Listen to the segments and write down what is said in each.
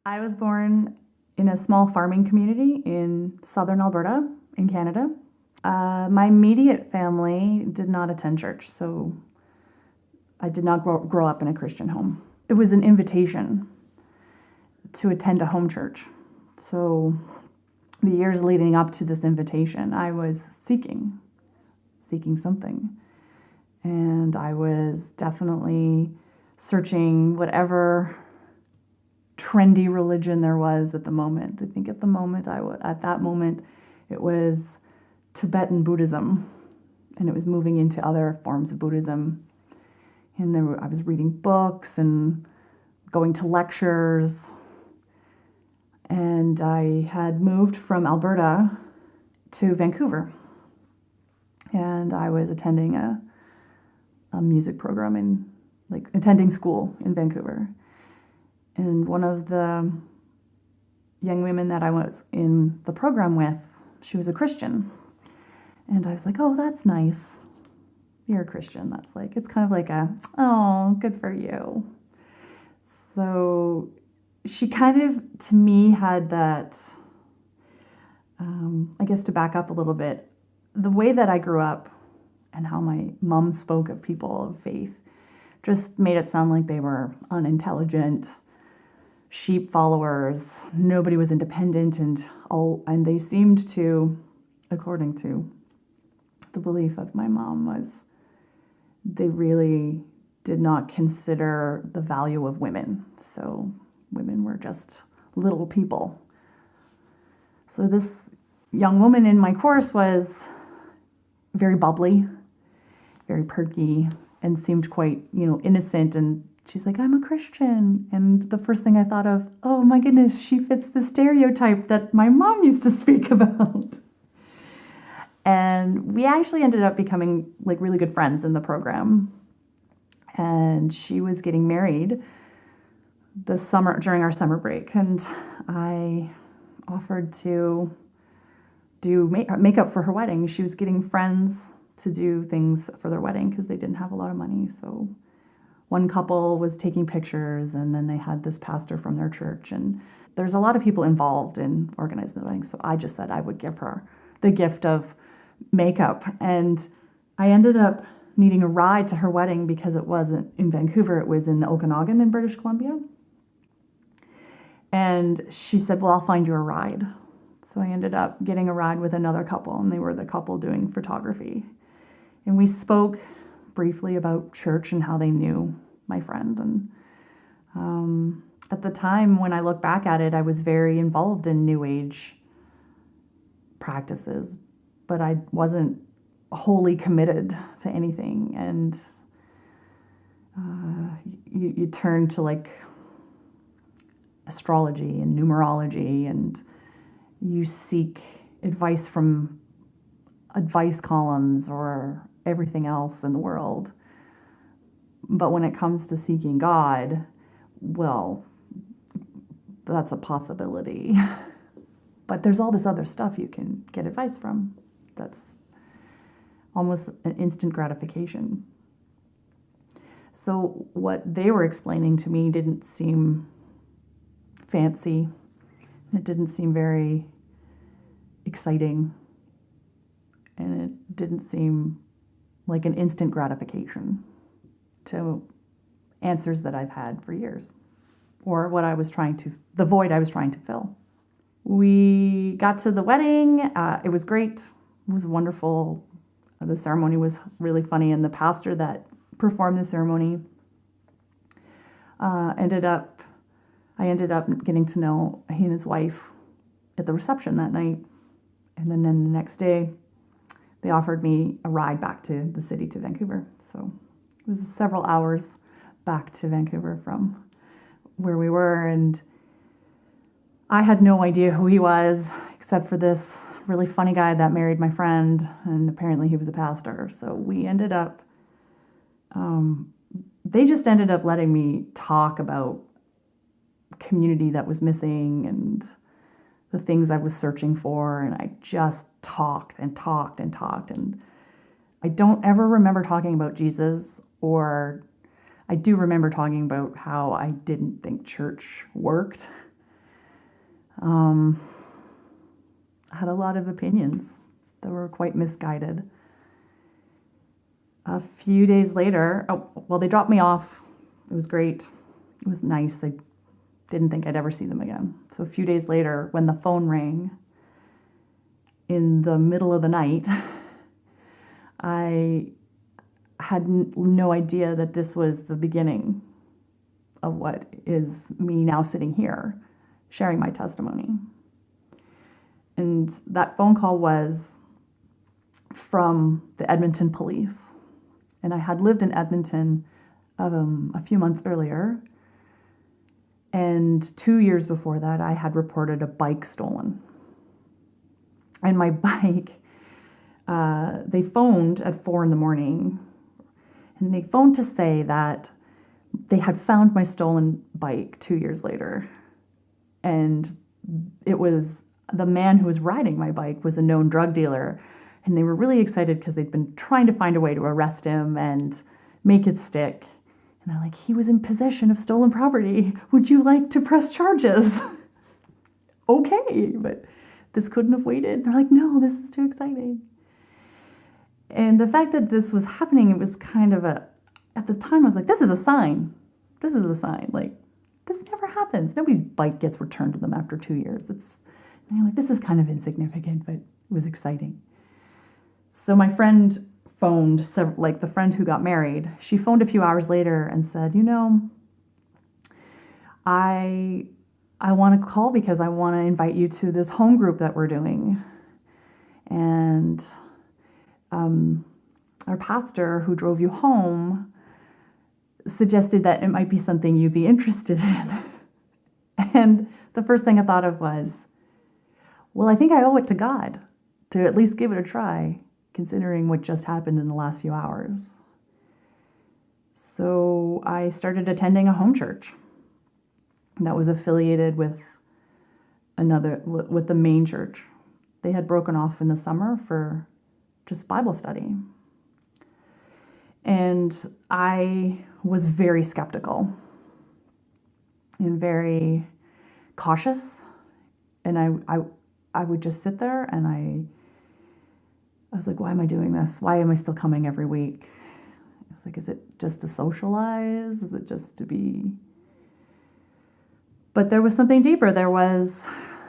I was born in a small farming community in southern Alberta in Canada. My immediate family did not attend church, so I did not grow up in a Christian home. It was an invitation to attend a home church. So the years leading up to this invitation, I was seeking something. And I was definitely searching whatever trendy religion there was at the moment. I think at that moment, it was Tibetan Buddhism, and it was moving into other forms of Buddhism. And I was reading books and going to lectures. And I had moved from Alberta to Vancouver. And I was attending a music program attending school in Vancouver. And one of the young women that I was in the program with, she was a Christian. And I was like, oh, that's nice. You're a Christian. It's kind of like oh, good for you. So she kind of, to me, had that, I guess to back up a little bit, the way that I grew up and how my mom spoke of people of faith just made it sound like they were unintelligent, sheep followers. Nobody was independent, and they seemed to, according to the belief of my mom, was they really did not consider the value of women. So women were just little people. So this young woman in my course was very bubbly, very perky, and seemed quite, innocent. And she's like, I'm a Christian. And the first thing I thought of, oh my goodness, she fits the stereotype that my mom used to speak about. And we actually ended up becoming really good friends in the program. And she was getting married this summer during our summer break. And I offered to do makeup for her wedding. She was getting friends to do things for their wedding because they didn't have a lot of money. So one couple was taking pictures, and then they had this pastor from their church. And there's a lot of people involved in organizing the wedding. So I just said I would give her the gift of makeup. And I ended up needing a ride to her wedding because it wasn't in Vancouver. It was in the Okanagan in British Columbia. And she said, well, I'll find you a ride. So I ended up getting a ride with another couple, and they were the couple doing photography. And we spoke briefly about church and how they knew my friend. And at the time, when I look back at it, I was very involved in New Age practices, but I wasn't wholly committed to anything. And you turn to astrology and numerology, and you seek advice from advice columns or everything else in the world. But when it comes to seeking God, well, that's a possibility. But there's all this other stuff you can get advice from that's almost an instant gratification. So what they were explaining to me didn't seem fancy. It didn't seem very exciting. And it didn't seem like an instant gratification to answers that I've had for years, or the void I was trying to fill. We got to the wedding. It was great. It was wonderful. The ceremony was really funny, and the pastor that performed the ceremony I ended up getting to know he and his wife at the reception that night. And then the next day, they offered me a ride back to the city, to Vancouver. So it was several hours back to Vancouver from where we were. And I had no idea who he was, except for this really funny guy that married my friend. And apparently he was a pastor. So we ended up, they just ended up letting me talk about community that was missing and the things I was searching for, and I just talked and talked and talked, and I don't ever remember talking about Jesus, or I do remember talking about how I didn't think church worked, I had a lot of opinions that were quite misguided. A few days later, they dropped me off. It was great. It was nice. I didn't think I'd ever see them again. So a few days later, when the phone rang in the middle of the night, I had no idea that this was the beginning of what is me now sitting here sharing my testimony. And that phone call was from the Edmonton police. And I had lived in Edmonton a few months earlier. And 2 years before that, I had reported a bike stolen. And my bike, they phoned at 4 a.m. And they phoned to say that they had found my stolen bike 2 years later. And it was the man who was riding my bike was a known drug dealer. And they were really excited because they'd been trying to find a way to arrest him and make it stick. And they're like, he was in possession of stolen property. Would you like to press charges? Okay, but this couldn't have waited. They're like, no, this is too exciting. And the fact that this was happening, it was kind of at the time I was like, this is a sign. This is a sign. Like, this never happens. Nobody's bike gets returned to them after 2 years. And you're like, this is kind of insignificant, but it was exciting. So my friend phoned, the friend who got married, she phoned a few hours later and said, I want to call because I want to invite you to this home group that we're doing. And our pastor who drove you home suggested that it might be something you'd be interested in. And the first thing I thought of was, well, I think I owe it to God to at least give it a try, considering what just happened in the last few hours. So I started attending a home church that was affiliated with the main church. They had broken off in the summer for just Bible study. And I was very skeptical and very cautious. And I would just sit there and I was like, why am I doing this? Why am I still coming every week? It's like, is it just to socialize? Is it just to be? But there was something deeper.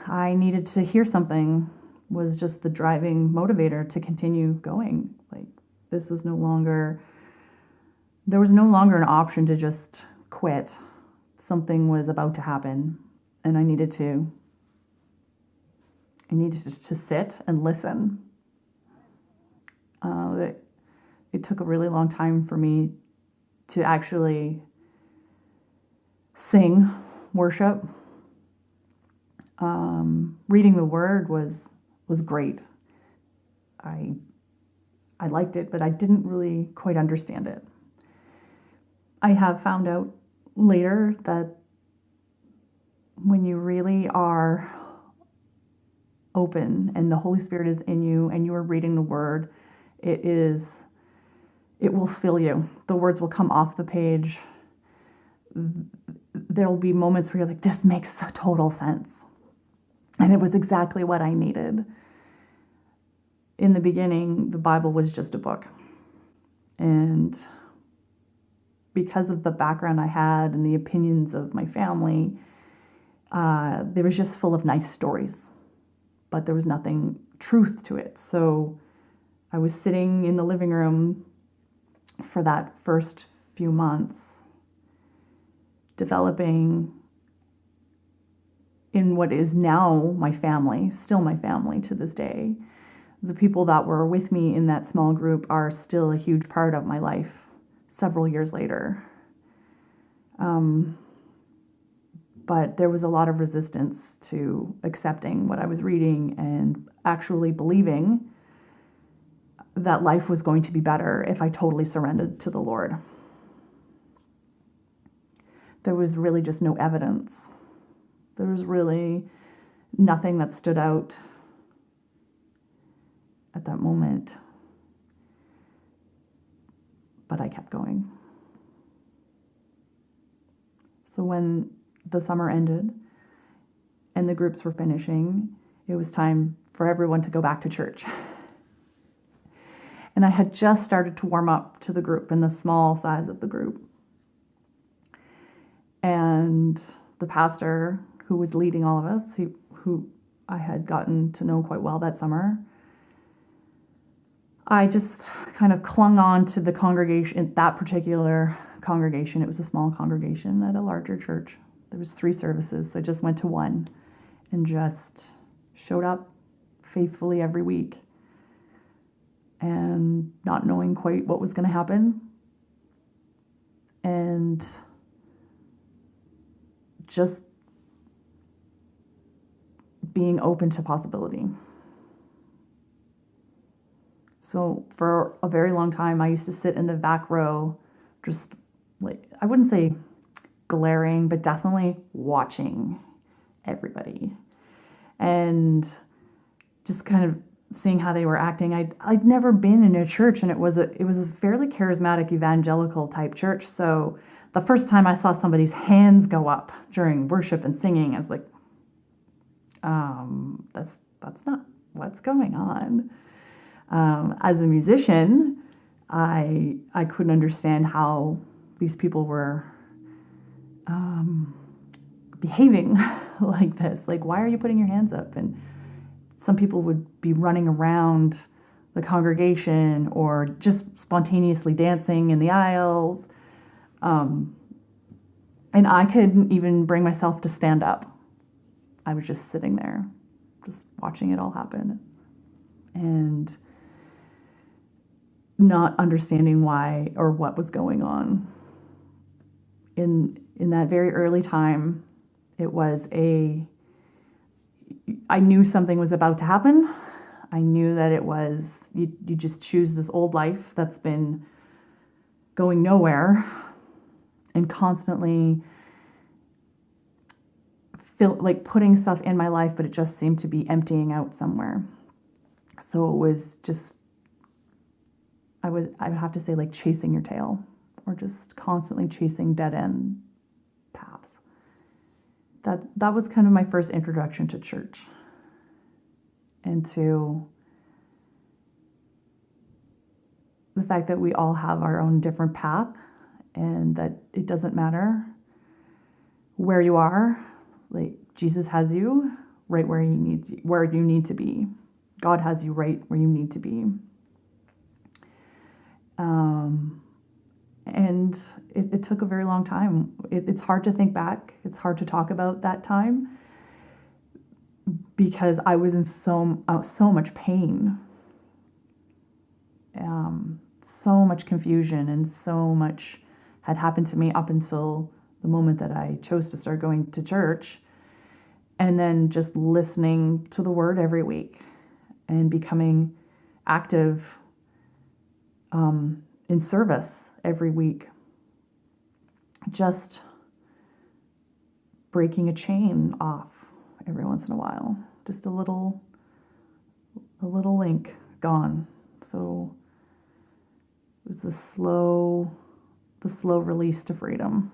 I needed to hear something, was just the driving motivator to continue going. Like, there was no longer an option to just quit. Something was about to happen, and I needed to sit and listen. It took a really long time for me to actually sing worship. Reading the word was great. I liked it, but I didn't really quite understand it. I have found out later that when you really are open and the Holy Spirit is in you and you are reading the word, it will fill you. The words will come off the page. There'll be moments where you're like, this makes total sense. And it was exactly what I needed. In the beginning, the Bible was just a book. And because of the background I had and the opinions of my family, they was just full of nice stories. But there was nothing truth to it. So I was sitting in the living room for that first few months, developing in what is now my family, still my family to this day. The people that were with me in that small group are still a huge part of my life several years later. But there was a lot of resistance to accepting what I was reading and actually believing that life was going to be better if I totally surrendered to the Lord. There was really just no evidence. There was really nothing that stood out at that moment. But I kept going. So when the summer ended and the groups were finishing, it was time for everyone to go back to church. And I had just started to warm up to the group and the small size of the group. And the pastor who was leading all of us, who I had gotten to know quite well that summer, I just kind of clung on to the congregation, that particular congregation. It was a small congregation at a larger church. There was 3 services, so I just went to one and just showed up faithfully every week, and not knowing quite what was going to happen, and just being open to possibility. So for a very long time, I used to sit in the back row, just like, I wouldn't say glaring, but definitely watching everybody and just kind of seeing how they were acting. I'd never been in a church, and it was a fairly charismatic evangelical type church. So the first time I saw somebody's hands go up during worship and singing, I was like, that's not what's going on. As a musician, I couldn't understand how these people were behaving like this. Like, why are you putting your hands up? And some people would be running around the congregation or just spontaneously dancing in the aisles. And I couldn't even bring myself to stand up. I was just sitting there, just watching it all happen. And not understanding why or what was going on. In that very early time, I knew something was about to happen. I knew that it was, you just choose this old life that's been going nowhere and constantly putting stuff in my life, but it just seemed to be emptying out somewhere. So it was just, I would have to say, like chasing your tail, or just constantly chasing dead end paths. That was kind of my first introduction to church, and to the fact that we all have our own different path, and that it doesn't matter where you are. Like, Jesus has you right where you need to be. God has you right where you need to be. And it took a very long time. It's hard to think back. It's hard to talk about that time, because I was in so much pain, so much confusion, and so much had happened to me up until the moment that I chose to start going to church, and then just listening to the word every week and becoming active in service every week. Just breaking a chain off every once in a while. Just a little link gone. So it was the slow release to freedom.